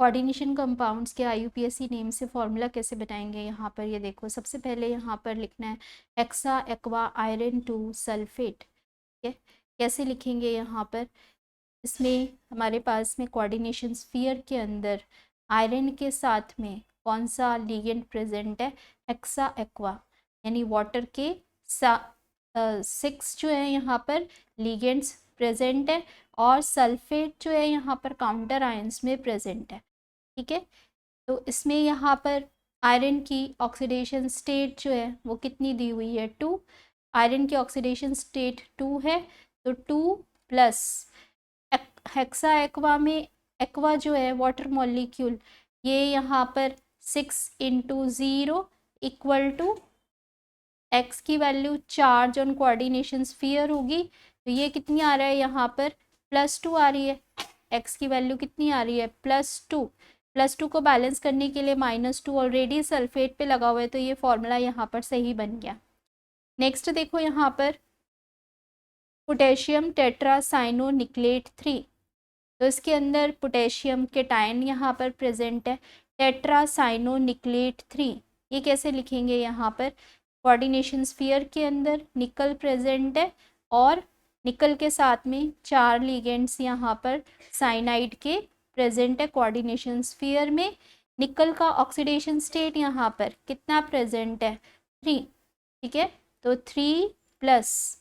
Coordination compounds के IUPAC name से formula कैसे बनाएंगे। यहाँ पर ये देखो, सबसे पहले यहाँ पर लिखना है हेक्सा एक्वा आयरन 2 सल्फेट। ठीक है, कैसे लिखेंगे यहाँ पर, इसमें हमारे पास में कोऑर्डिनेशन स्फीयर के अंदर आयरन के साथ में कौन सा लिगेंड प्रेजेंट है, हेक्सा एक्वा, यानी वाटर के 6 जो है यहाँ पर लिगेंड्स प्रेजेंट है और सल्फेट जो है यहाँ पर काउंटर आयंस में प्रेजेंट है। ठीक है, तो इसमें यहाँ पर आयरन की ऑक्सीडेशन स्टेट जो है वो कितनी दी हुई है, 2। आयरन की ऑक्सीडेशन स्टेट 2 है, तो 2 प्लस हेक्सा एक्वा में एक्वा जो है वाटर मॉलिक्यूल, ये यहाँ पर 6 × 0 इक्वल टू एक्स की value charge on coordination sphere होगी, तो ये कितनी आ रहा है यहाँ पर +2 आ रही है। एक्स की वैल्यू कितनी आ रही है, +2। +2 को बैलेंस करने के लिए -2 ऑलरेडी सल्फेट पे लगा हुआ है, तो ये फॉर्मूला यहाँ पर सही बन गया। नेक्स्ट देखो यहाँ पर पोटेशियम टेट्रासाइनोनिक्लेट 3, तो इसके अंदर पोटेशियम केटायन यहाँ पर प्रेजेंट है, टेट्रासाइनोनिक्लेट 3। ये कैसे लिखेंगे, यहाँ पर कोऑर्डिनेशन स्फीयर के अंदर निकल प्रेजेंट है और निकल के साथ में 4 लिगेंड्स यहाँ पर साइनाइड के प्रेजेंट है कोऑर्डिनेशन स्फीयर में। निकल का ऑक्सीडेशन स्टेट यहाँ पर कितना प्रेजेंट है, 3। ठीक है, तो 3 प्लस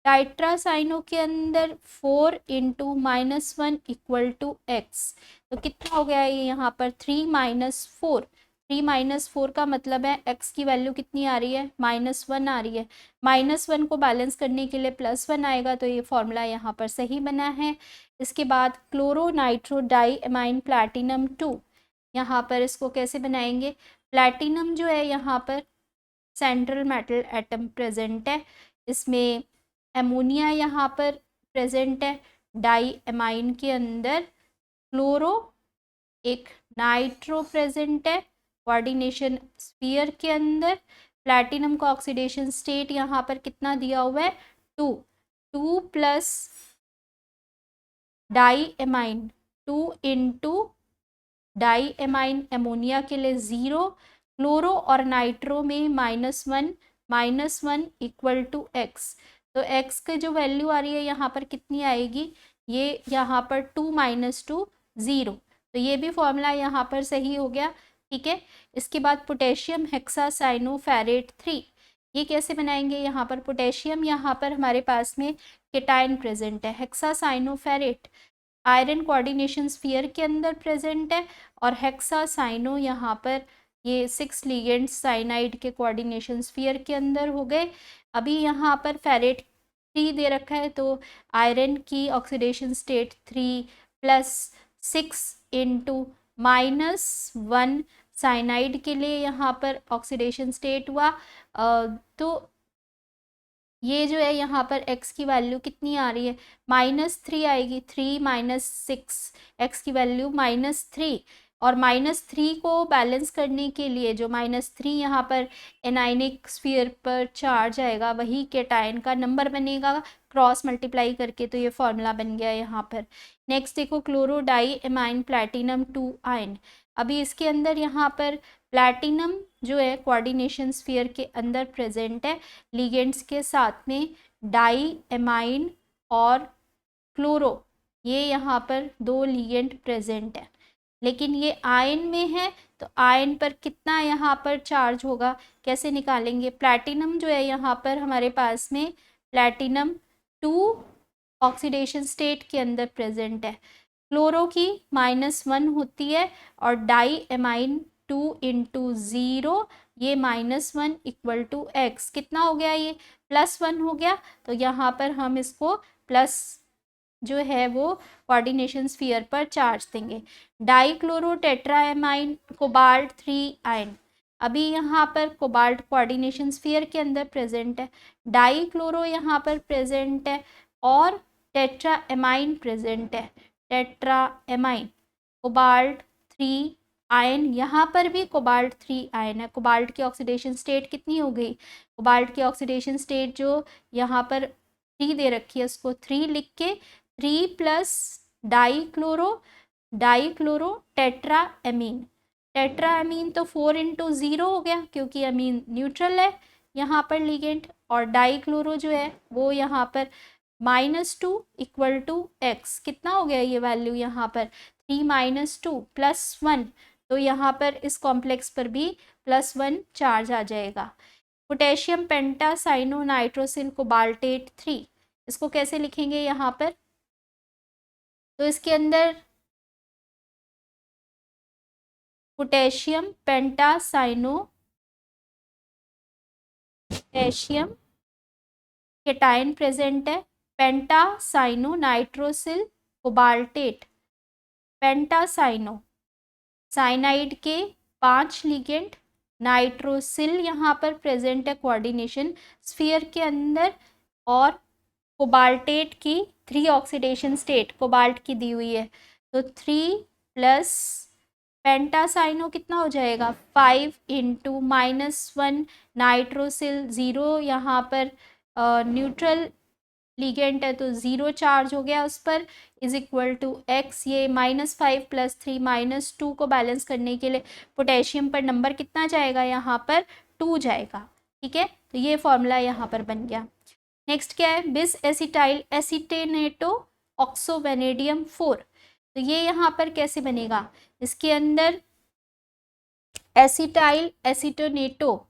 टाइट्रासाइनो के अंदर 4 × -1 इक्वल टू एक्स, तो कितना हो गया ये यहाँ पर 3 - 4। 3 - 4 का मतलब है x की वैल्यू कितनी आ रही है, -1 आ रही है। -1 को बैलेंस करने के लिए +1 आएगा, तो ये फॉर्मूला यहाँ पर सही बना है। इसके बाद chloro nitro diamine platinum 2, यहाँ पर इसको कैसे बनाएंगे, प्लैटिनम जो है यहाँ पर सेंट्रल मेटल एटम प्रेजेंट है, इसमें एमोनिया यहाँ पर प्रेजेंट है, डाई एमाइन के अंदर क्लोरो एक नाइट्रो प्रेजेंट है कोऑर्डिनेशन स्फीयर के अंदर। प्लैटिनम का ऑक्सीडेशन स्टेट यहाँ पर कितना दिया हुआ है, 2 plus diamine 2 × diamine ammonia के लिए 0, क्लोरो और नाइट्रो में -1 इक्वल टू एक्स, तो एक्स की जो वैल्यू आ रही है यहाँ पर कितनी आएगी, ये यहाँ पर 2 - 2 0, तो ये भी फॉर्मूला यहाँ पर सही हो गया। ठीक है, इसके बाद पोटेशियम हेक्सासाइनोफेरेट 3, ये कैसे बनाएंगे, यहाँ पर पोटेशियम यहाँ पर हमारे पास में केटायन प्रेजेंट है, हेक्सासाइनोफेरेट आयरन कोऑर्डिनेशन स्फीयर के अंदर प्रेजेंट है और हेक्सासाइनो यहाँ पर ये 6 लिगेंड्स साइनाइड के कोऑर्डिनेशन स्फीयर के अंदर हो गए। अभी यहाँ पर फेरेट 3 दे रखा है, तो आयरन की ऑक्सीडेशन स्टेट 3 प्लस 6 × -1 साइनाइड के लिए यहाँ पर ऑक्सीडेशन स्टेट हुआ, तो ये जो है यहाँ पर x की वैल्यू कितनी आ रही है, -3 आएगी। 3 - 6 x की वैल्यू -3, और -3 को बैलेंस करने के लिए जो -3 यहाँ पर एनाइनिक स्फीयर पर चार्ज आएगा, वही केटायन का नंबर बनेगा क्रॉस मल्टीप्लाई करके, तो ये फॉर्मूला बन गया यहाँ पर। नेक्स्ट देखो chloro diamine platinum 2 ion, अभी इसके अंदर यहाँ पर प्लैटिनम जो है कोऑर्डिनेशन स्फीयर के अंदर प्रेजेंट है लिगेंड्स के साथ में डाई एमाइन और क्लोरो, ये यहाँ पर 2 लिगेंड प्रेजेंट है, लेकिन ये आयन में है, तो आयन पर कितना यहाँ पर चार्ज होगा, कैसे निकालेंगे। प्लैटिनम जो है यहाँ पर हमारे पास में प्लैटिनम 2 ऑक्सीडेशन स्टेट के अंदर प्रेजेंट है, क्लोरो की -1 होती है और डाई एमाइन 2 × 0, ये -1 इक्वल टू एक्स, कितना हो गया, ये +1 हो गया, तो यहाँ पर हम इसको प्लस जो है वो कोऑर्डिनेशन स्फीयर पर चार्ज देंगे। डाई क्लोरो टेट्राएमाइन कोबाल्ट 3 आयन, अभी यहाँ पर कोबाल्ट कोऑर्डिनेशन स्फीयर के अंदर प्रेजेंट है, डाई क्लोरो यहाँ पर प्रेजेंट है और टेट्राएमाइन प्रेजेंट है, टेट्राएमाइन कोबाल्ट 3 आयन, यहाँ पर भी कोबाल्ट 3 आयन है। कोबाल्ट की ऑक्सीडेशन स्टेट कितनी हो गई, कोबाल्ट की ऑक्सीडेशन स्टेट जो यहाँ पर 3 दे रखी है, उसको 3 लिख के 3 + डाई क्लोरो टेट्राएमीन। टेट्राएमीन तो 4 × 0 हो गया क्योंकि अमीन न्यूट्रल है यहाँ पर लिगेंड, और डाईक्लोरो जो है वो यहाँ पर -2 = x। कितना हो गया ये वैल्यू यहाँ पर 3 - 2 +1, तो यहाँ पर इस कॉम्प्लेक्स पर भी +1 चार्ज आ जाएगा। पोटेशियम पेंटासाइनो नाइट्रोसिल कोबाल्टेट 3, इसको कैसे लिखेंगे यहाँ पर? तो इसके अंदर पोटेशियम केटायन प्रेजेंट है, पेंटासाइनो नाइट्रोसिल कोबाल्टेट। पेंटासाइनो साइनाइड के 5 लिगेंड, नाइट्रोसिल यहाँ पर प्रेजेंट है कोऑर्डिनेशन स्फीयर के अंदर, और कोबाल्टेट की 3 ऑक्सीडेशन स्टेट कोबाल्ट की दी हुई है, तो 3 प्लस पेंटासाइनो कितना हो जाएगा 5 × -1 नाइट्रोसिल 0, यहाँ पर न्यूट्रल लिगेंड है तो 0 चार्ज हो गया उस पर, = x। ये -5 + 3 -2 को बैलेंस करने के लिए पोटेशियम पर नंबर कितना जाएगा यहाँ पर 2 जाएगा। ठीक है, तो ये फॉर्मूला यहाँ पर बन गया। नेक्स्ट क्या है, बिस एसिटाइल एसिटेनेटो ऑक्सो वेनेडियम 4, तो ये यहाँ पर कैसे बनेगा? इसके अंदर एसिटाइल एसिटोनेटो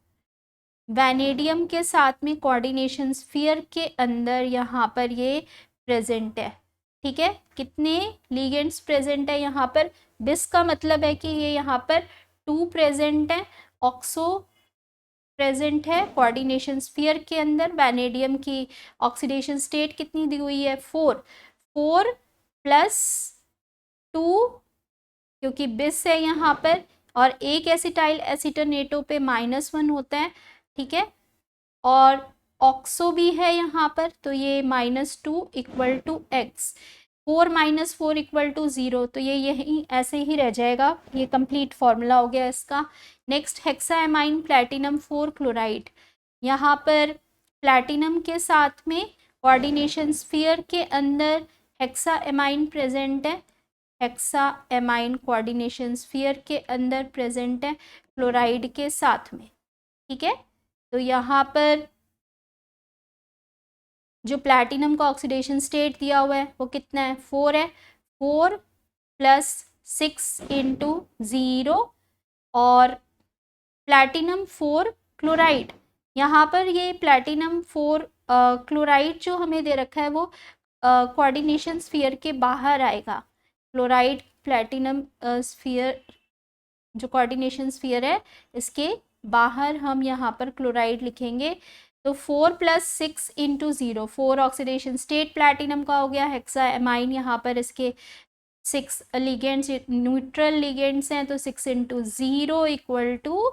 वैनेडियम के साथ में कोऑर्डिनेशन स्फीयर के अंदर यहाँ पर ये प्रेजेंट है। ठीक है, कितने लिगेंड्स प्रेजेंट है यहाँ पर? बिस का मतलब है कि ये यहाँ पर 2 प्रेजेंट है, ऑक्सो प्रेजेंट है कोऑर्डिनेशन स्फीयर के अंदर। वैनेडियम की ऑक्सीडेशन स्टेट कितनी दी हुई है 4 + 2 क्योंकि बिस है यहाँ पर, और एक एसिटाइल एसिटोनेटो पे -1 होता है। ठीक है, और ऑक्सो भी है यहाँ पर, तो ये -2 = x। 4 - 4 = 0, तो ये यही ऐसे ही रह जाएगा। ये कंप्लीट फॉर्मूला हो गया इसका। नेक्स्ट हेक्साएमाइन प्लैटिनम 4 क्लोराइड, यहाँ पर प्लैटिनम के साथ में कोऑर्डिनेशन स्फीयर के अंदर हेक्साएमाइन प्रेजेंट है, हेक्साएमाइन कोऑर्डिनेशन स्फीयर के अंदर प्रेजेंट है क्लोराइड के साथ में। ठीक है, तो यहाँ पर जो प्लैटिनम का ऑक्सीडेशन स्टेट दिया हुआ है वो कितना है 4 है, 4 + 6 × 0, और प्लैटिनम 4 क्लोराइड, यहाँ पर ये प्लैटिनम 4 क्लोराइड जो हमें दे रखा है वो कोऑर्डिनेशन स्फीयर के बाहर आएगा। क्लोराइड प्लैटिनम स्फीयर जो कोऑर्डिनेशन स्फीयर है इसके बाहर हम यहाँ पर क्लोराइड लिखेंगे। तो 4 + 6 × 0, 4 ऑक्सीडेशन स्टेट प्लैटिनम का हो गया। हेक्साएमाइन यहाँ पर इसके 6 लिगेंड्स न्यूट्रल लिगेंड्स हैं, तो 6 × 0 =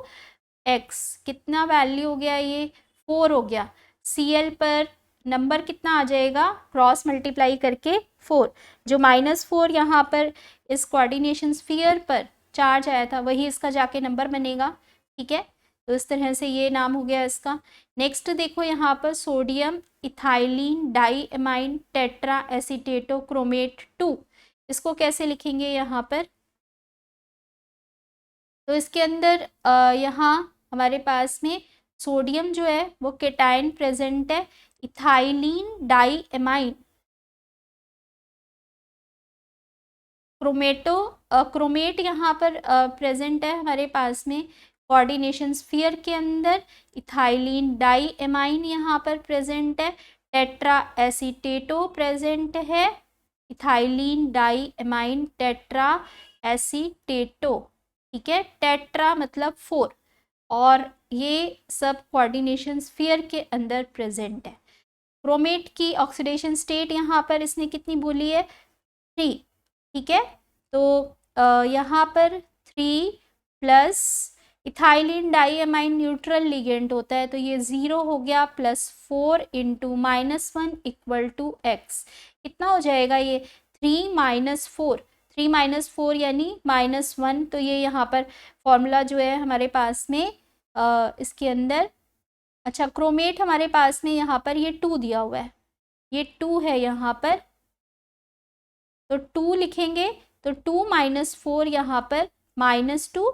x। कितना वैल्यू हो गया ये 4 हो गया। Cl पर नंबर कितना आ जाएगा क्रॉस मल्टीप्लाई करके 4, जो -4 यहाँ पर इस कोऑर्डिनेशन स्फीयर पर चार्ज आया था वही इसका जाके नंबर बनेगा। ठीक है, तो इस तरह से ये नाम हो गया इसका। नेक्स्ट देखो यहाँ पर सोडियम इथाइलिन डाईएमाइन टेट्रा एसीटेटो क्रोमेट 2, इसको कैसे लिखेंगे यहाँ पर? तो इसके अंदर यहाँ हमारे पास में सोडियम जो है वो केटायन प्रेजेंट है, इथाइलिन डाईएमाइन क्रोमेट यहाँ पर प्रेजेंट है हमारे पास में कोऑर्डिनेशन स्फीयर के अंदर। इथाइलिन डाईएमाइन यहाँ पर प्रेजेंट है, टेट्रा एसीटेटो प्रेजेंट है, इथाइलिन डाईएमाइन टेट्रा एसीटेटो। ठीक है, टेट्रा मतलब 4, और ये सब कोऑर्डिनेशन स्फीयर के अंदर प्रेजेंट है। क्रोमेट की ऑक्सीडेशन स्टेट यहाँ पर इसने कितनी बोली है 3। ठीक है, तो यहाँ पर 3 प्लस इथाइलिन डाईएमाइन न्यूट्रल लिगेंड होता है तो ये 0 हो गया, +4 × -1 = x। कितना हो जाएगा ये 3 - 4, 3 - 4 यानी -1, तो ये यहाँ पर फॉर्मूला जो है हमारे पास में इसके अंदर, अच्छा क्रोमेट हमारे पास में यहाँ पर ये 2 दिया हुआ है, ये 2 है यहाँ पर, तो 2 लिखेंगे तो 2 माइनस 4 यहाँ पर -2,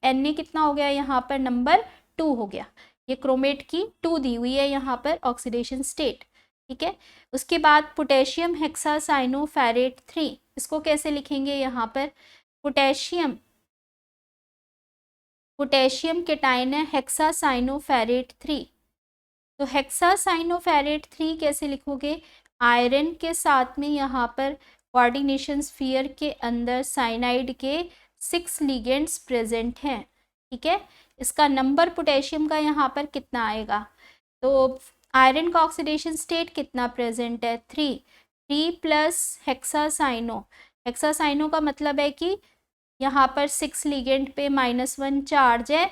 Na कितना हो गया यहाँ पर नंबर 2 हो गया। ये क्रोमेट की 2 दी हुई है यहाँ पर ऑक्सीडेशन स्टेट, ठीक है। उसके बाद पोटेशियम हेक्सासाइनोफेरेट 3, इसको कैसे लिखेंगे यहाँ पर, पोटेशियम केटायन है हेक्सासाइनोफेरेट 3। तो हेक्सासाइनोफेरेट 3 कैसे लिखोगे, आयरन के साथ में यहाँ पर कोऑर्डिनेशन स्फीयर के अंदर साइनाइड के 6 लिगेंड्स प्रेजेंट हैं, ठीक है। इसका नंबर पोटेशियम का यहाँ पर कितना आएगा, तो आयरन का ऑक्सीडेशन स्टेट कितना प्रेजेंट है, 3 प्लस हेक्सासाइनो का मतलब है कि यहाँ पर 6 लिगेंड पे -1 चार्ज है,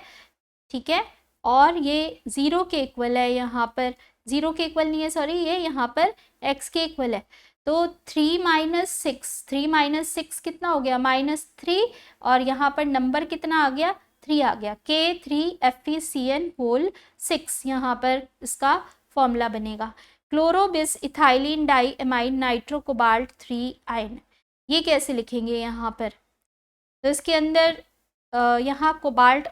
ठीक है। और ये 0 के इक्वल है, यहाँ पर 0 के इक्वल नहीं है, सॉरी, ये यहाँ पर x के इक्वल है। तो 3 माइनस 6 कितना हो गया, -3, और यहाँ पर नंबर कितना आ गया, 3 आ गया, K3FeCN होल 6 यहाँ पर इसका फॉर्मूला बनेगा। Chlorobis ethylenediamine nitro cobalt 3 ion, ये कैसे लिखेंगे यहाँ पर, तो इसके अंदर यहाँ कोबाल्ट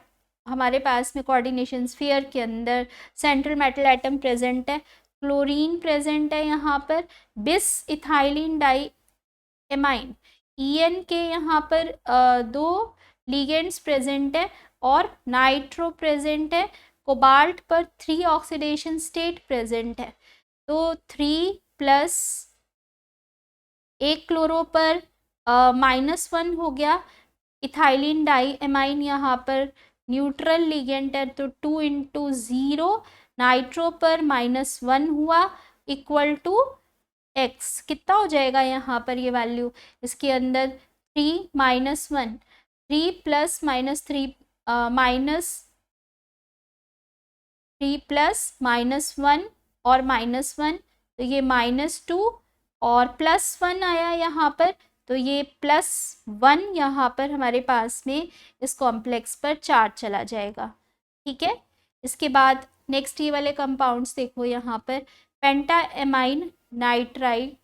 हमारे पास में कोऑर्डिनेशन स्फीयर के अंदर सेंट्रल मेटल एटम प्रेजेंट है, क्लोरीन प्रेजेंट है यहाँ पर, बिस इथाइलिन डाई एमाइन EN के यहाँ पर 2 लिगेंड्स प्रेजेंट है और नाइट्रो प्रेजेंट है, कोबाल्ट पर 3 ऑक्सीडेशन स्टेट प्रेजेंट है। तो 3 प्लस एक क्लोरो पर -1 हो गया, इथाइलिन डाई एमाइन यहाँ पर न्यूट्रल लिगेंड है, तो 2 × 0, नाइट्रो पर -1 हुआ इक्वल टू x, कितना हो जाएगा यहाँ पर ये वैल्यू, इसके अंदर 3 - 1, 3 प्लस -3 -3 प्लस -1 और -1, तो ये -2 और +1 आया यहाँ पर, तो ये +1 यहाँ पर हमारे पास में इस कॉम्प्लेक्स पर चार्ज चला जाएगा, ठीक है। इसके बाद नेक्स्ट ये वाले कंपाउंड्स देखो यहाँ पर, पेंटा एमाइन नाइट्राइट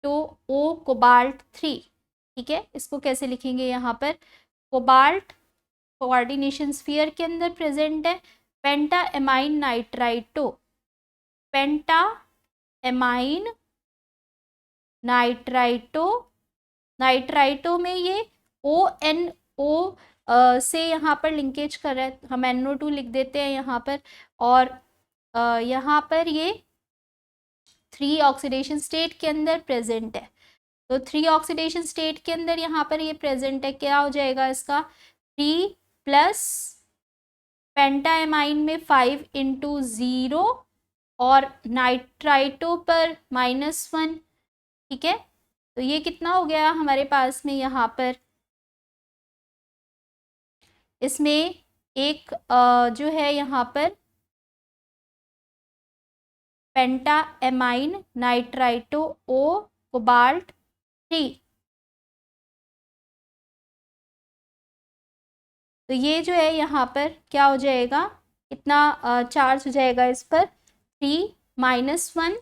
तो O कोबाल्ट 3, ठीक है। इसको कैसे लिखेंगे यहाँ पर, कोबाल्ट कोऑर्डिनेशन स्फीयर के अंदर प्रेजेंट है, पेंटा एमाइन नाइट्राइटो, पेंटा एमाइन नाइट्राइटो में ये ONO से यहाँ पर लिंकेज कर रहा है, हम NO2 लिख देते हैं यहाँ पर, और यहाँ पर ये 3 ऑक्सीडेशन स्टेट के अंदर प्रेजेंट है। तो 3 ऑक्सीडेशन स्टेट के अंदर यहाँ पर ये प्रेजेंट है, क्या हो जाएगा इसका, 3 प्लस पेंटाएमाइन में 5 × 0 और नाइट्राइटो पर -1, ठीक है। तो ये कितना हो गया हमारे पास में यहाँ पर, इसमें एक जो है यहाँ पर पेंटा एमाइन नाइट्राइटो O कोबाल्ट 3, तो ये जो है यहाँ पर क्या हो जाएगा, कितना चार्ज हो जाएगा इस पर, 3 - 1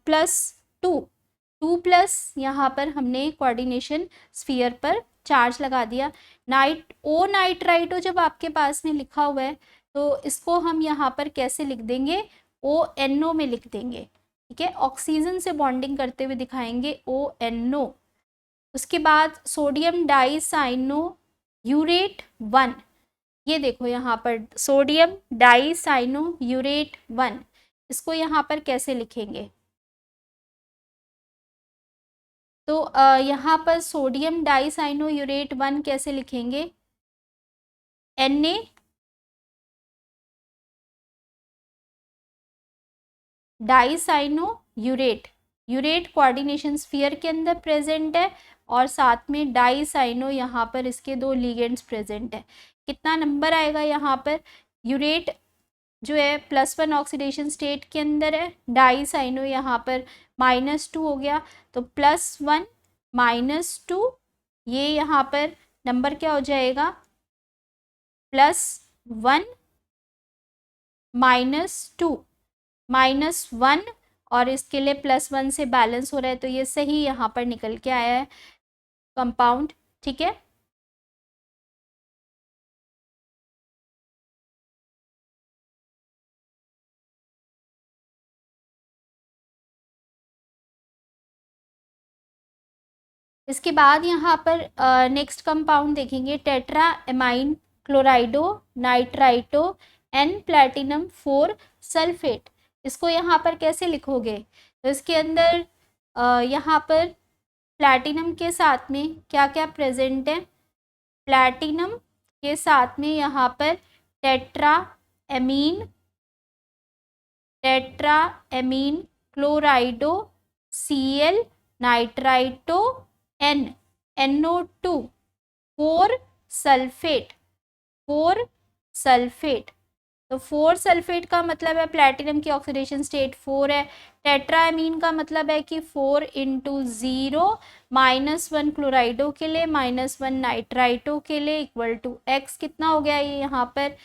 +2 प्लस यहाँ पर हमने कोऑर्डिनेशन स्फीयर पर चार्ज लगा दिया। नाइट्राइटो जब आपके पास में लिखा हुआ है तो इसको हम यहाँ पर कैसे लिख देंगे, ONO में लिख देंगे, ठीक है। ऑक्सीजन से बॉन्डिंग करते हुए दिखाएंगे ONO। उसके बाद सोडियम डाइसाइनो यूरेट 1, ये देखो यहाँ पर सोडियम डाइसाइनो यूरेट 1, इसको यहाँ पर कैसे लिखेंगे, तो यहाँ पर सोडियम डाइसाइनो यूरेट 1 कैसे लिखेंगे, Na डाइसाइनो यूरेट कोऑर्डिनेशन स्फीयर के अंदर प्रेजेंट है और साथ में डाइसाइनो यहाँ पर इसके 2 लिगेंड्स प्रेजेंट है। कितना नंबर आएगा यहाँ पर, यूरेट जो है +1 ऑक्सीडेशन स्टेट के अंदर है, डाइसाइनो यहाँ पर -2 हो गया, तो +1 -2, ये यहाँ पर नंबर क्या हो जाएगा, +1 -2 -1 और इसके लिए +1 से बैलेंस हो रहा है, तो ये सही यहाँ पर निकल के आया है कंपाउंड। ठीक है, इसके बाद यहाँ पर नेक्स्ट कंपाउंड देखेंगे, tetra amine क्लोराइडो nitrito N platinum 4 sulphate. इसको यहाँ पर कैसे लिखोगे? तो इसके अंदर यहाँ पर प्लैटिनम के साथ में क्या क्या प्रेजेंट है? प्लैटिनम के साथ में यहाँ पर tetra amine क्लोराइडो Cl nitrito N NO2 4 sulphate 4 sulphate. तो 4 सल्फेट का मतलब है प्लैटिनम की ऑक्सीडेशन स्टेट 4 है। टेट्राएमीन का मतलब है कि 4 इंटू 0 -1 क्लोराइडो के लिए -1 नाइट्राइटो के लिए इक्वल टू x कितना हो गया ये यहाँ पर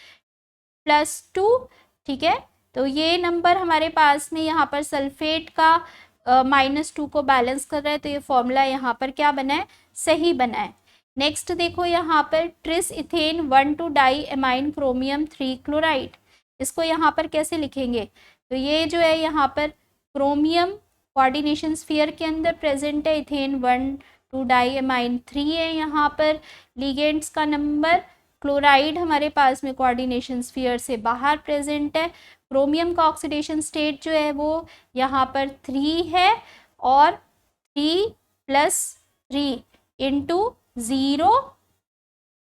+2। ठीक है, तो ये नंबर हमारे पास में यहाँ पर सल्फेट का -2 को बैलेंस कर रहा है, तो ये फॉर्मूला यहाँ पर क्या बना है? सही बना है। नेक्स्ट देखो यहाँ पर tris ethane 1,2 diamine chromium 3 chloride. इसको यहाँ पर कैसे लिखेंगे? तो ये जो है यहाँ पर क्रोमियम कोऑर्डिनेशन स्फीयर के अंदर प्रेजेंट है, इथेन 1,2 डाई एमाइन 3 है यहाँ पर लिगेंड्स का नंबर। क्लोराइड हमारे पास में कोऑर्डिनेशन स्फीयर से बाहर प्रेजेंट है। क्रोमियम का ऑक्सीडेशन स्टेट जो है वो यहाँ पर 3 है, और 3 + 3 into 0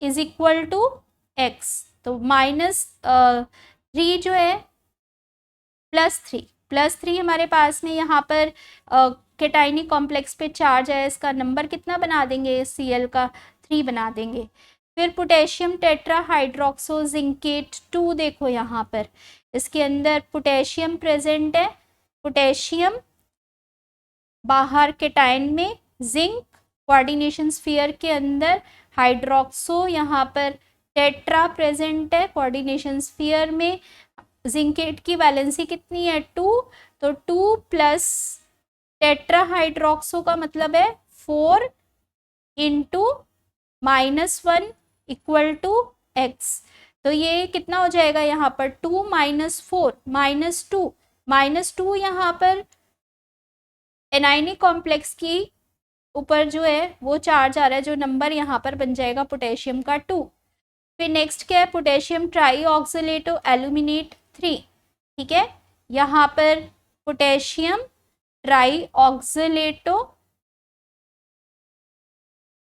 is equal to x। तो -3 जो है +3 हमारे पास में यहाँ पर केटाइनिक कॉम्प्लेक्स पे चार्ज है, इसका नंबर कितना बना देंगे? Cl का 3 बना देंगे। फिर पोटेशियम टेट्रा हाइड्रोक्सो जिंकेट 2 देखो यहाँ पर इसके अंदर पोटेशियम प्रेजेंट है, पोटेशियम बाहर केटाइन में, जिंक कोऑर्डिनेशन स्फीयर के अंदर, हाइड्रोक्सो यहाँ पर टेट्रा प्रेजेंट है कोऑर्डिनेशन स्फीयर में। जिंकेट की वैलेंसी कितनी है? 2, तो 2 प्लस टेट्रा हाइड्रोक्सो का मतलब है 4 इंटू -1 इक्वल टू x। तो ये कितना हो जाएगा यहाँ पर? 2 - 4 -2 यहाँ पर एनायनिक कॉम्प्लेक्स की ऊपर जो है वो चार्ज आ रहा है, जो नंबर यहाँ पर बन जाएगा पोटेशियम का 2। फिर नेक्स्ट क्या है? Potassium trioxalato aluminate 3। ठीक है, यहाँ पर potassium trioxalato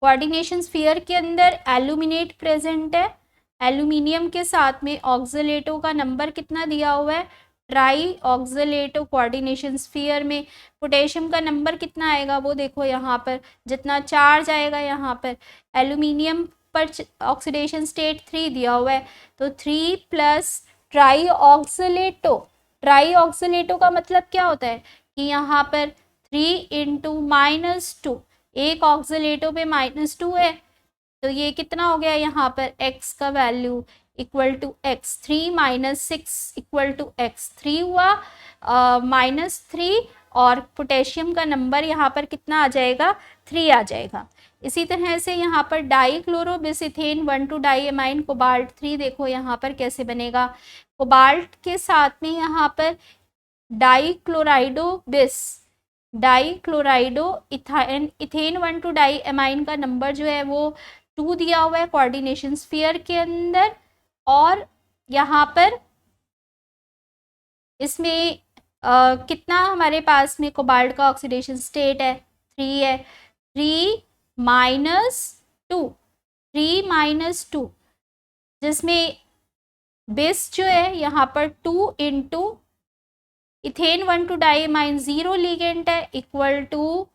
coordination sphere के अंदर एल्यूमिनेट प्रेजेंट है, एल्यूमिनियम के साथ में ऑक्सीलेटो का नंबर कितना दिया हुआ है? ट्राई ऑक्सीलेटो कोऑर्डिनेशन स्फीयर में पोटेशियम का नंबर कितना आएगा वो देखो यहाँ पर, जितना चार्ज आएगा यहाँ पर एल्यूमिनियम पर ऑक्सीडेशन स्टेट 3 दिया हुआ है, तो 3 प्लस ट्राई ऑक्सीलेटो का मतलब क्या होता है कि यहाँ पर 3 इंटू -2, एक ऑक्सीलेटो पे -2 है, तो ये कितना हो गया यहाँ पर? x का value equal to x, 3 - 6 equal to x, 3 हुआ -3, और पोटेशियम का नंबर यहाँ पर कितना आ जाएगा? 3 आ जाएगा। इसी तरह से यहाँ पर डाई क्लोरोबिसिथेन 1,2 डाई एमाइन कोबाल्ट 3 देखो यहाँ पर कैसे बनेगा। कोबाल्ट के साथ में यहाँ पर डाई क्लोराइडो इथेन 1,2 डाई एमाइन का नंबर जो है वो 2 दिया हुआ है कोऑर्डिनेशन स्फीयर के अंदर, और यहाँ पर इसमें कितना हमारे पास में कोबाल्ट का ऑक्सीडेशन स्टेट है? 3 है। 3 - 2 जिसमें बेस जो है यहाँ पर 2 into ethane 1,2 diamine 0 ligand है इक्वल टू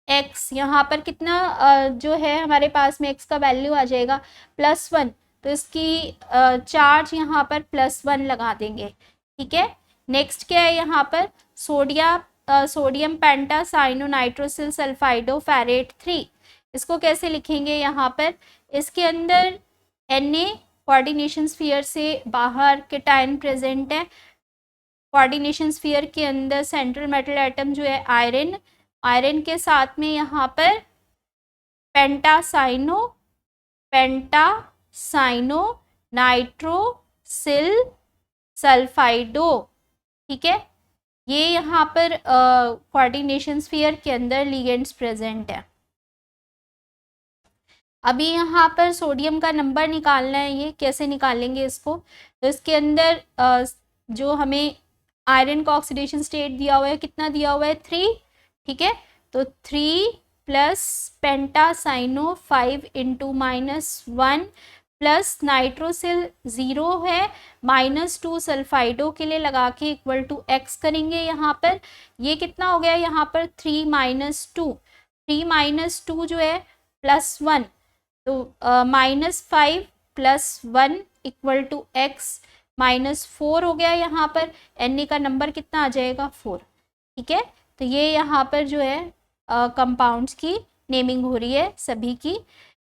x। यहाँ पर कितना जो है हमारे पास में x का वैल्यू आ जाएगा +1, तो इसकी चार्ज यहाँ पर +1 लगा देंगे। ठीक है, नेक्स्ट क्या है यहाँ पर? सोडियम पेंटा साइनो नाइट्रोसिल सल्फाइडो फेरेट 3। इसको कैसे लिखेंगे यहाँ पर? इसके अंदर Na कोऑर्डिनेशन स्फीयर से बाहर केटाइन प्रेजेंट है, कोऑर्डिनेशन स्फीयर के अंदर सेंट्रल मेटल एटम जो है आयरन, आयरन के साथ में यहाँ पर पेंटासाइनो नाइट्रोसिल सल्फाइडो, ठीक है। ये यहाँ पर कोऑर्डिनेशन स्फीयर के अंदर लिगेंड्स प्रेजेंट है। अभी यहाँ पर सोडियम का नंबर निकालना है, ये कैसे निकालेंगे इसको, तो इसके अंदर जो हमें आयरन का ऑक्सीडेशन स्टेट दिया हुआ है, कितना दिया हुआ है 3, ठीक है। तो 3 प्लस पेंटासाइनो 5 इंटू -1 प्लस नाइट्रोसिल 0 है, -2 सल्फाइडो के लिए लगा के इक्वल टू x करेंगे यहाँ पर। ये कितना हो गया यहाँ पर 3 - 2 जो है +1, तो -5 + 1 इक्वल टू x, -4 हो गया यहाँ पर। Na का नंबर कितना आ जाएगा 4, ठीक है। तो ये यहाँ पर जो है कंपाउंड्स की नेमिंग हो रही है सभी की,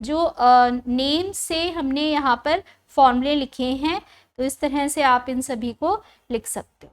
जो नेम से हमने यहाँ पर फॉर्मूले लिखे हैं, तो इस तरह से आप इन सभी को लिख सकते हो।